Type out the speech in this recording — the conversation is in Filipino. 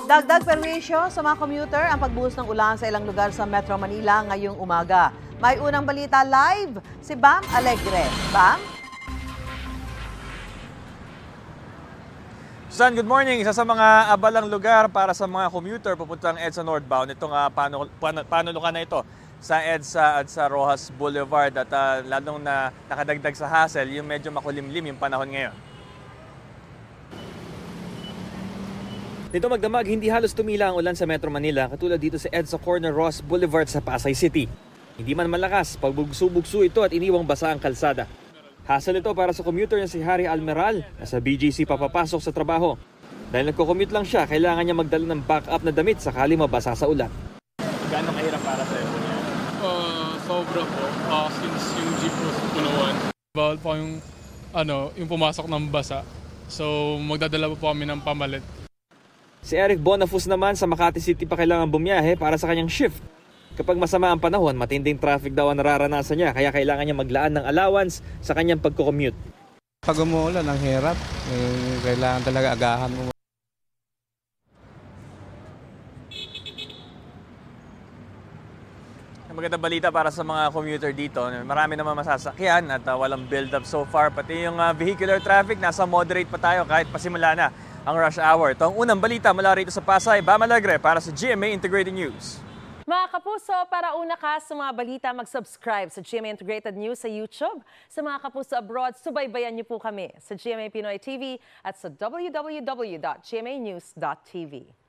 Dagdag perwisyo sa mga commuter ang pagbuhos ng ulan sa ilang lugar sa Metro Manila ngayong umaga. May unang balita live si Bam Alegre. Bam? Susan, good morning. Isa sa mga abalang lugar para sa mga commuter papuntang EDSA northbound. Itong panulukan na ito sa EDSA Rojas Boulevard at lalong na nakadagdag sa hassle yung medyo makulimlim yung panahon ngayon. Nito magdamag, hindi halos tumila ang ulan sa Metro Manila katulad dito sa EDSA Corner Ross Boulevard sa Pasay City. Hindi man malakas, pagbugso-bugso ito at iniwang basa ang kalsada. Hassle ito para sa commuter na si Harry Almeral na sa BGC papapasok sa trabaho. Dahil nagko-commute lang siya, kailangan niya magdala ng backup na damit sakali mabasa sa ulan. Gaano kahirap para sa iyo? Sobra po. Since yung jeep po sa punuan, bawal po yung pumasok ng basa. So magdadala po kami ng pamalit. Si Eric Bonafus naman sa Makati City pa kailangan bumiyahe para sa kanyang shift. Kapag masama ang panahon, matinding traffic daw ang nararanasan niya kaya kailangan niya maglaan ng allowance sa kanyang pagko-commute. Pag umuulan, ang hirap. Kailangan talaga agahan mo. Magandang balita para sa mga commuter dito. Marami naman masasakyan at walang build-up so far. Pati yung vehicular traffic, nasa moderate pa tayo kahit pasimula na ang rush hour. Ito ang unang balita mula rito sa Pasay. Bam Alegre para sa GMA Integrated News. Mga kapuso, para una ka sa mga balita, mag-subscribe sa GMA Integrated News sa YouTube. Sa mga kapuso abroad, subaybayan niyo po kami sa GMA Pinoy TV at sa www.gmanews.tv.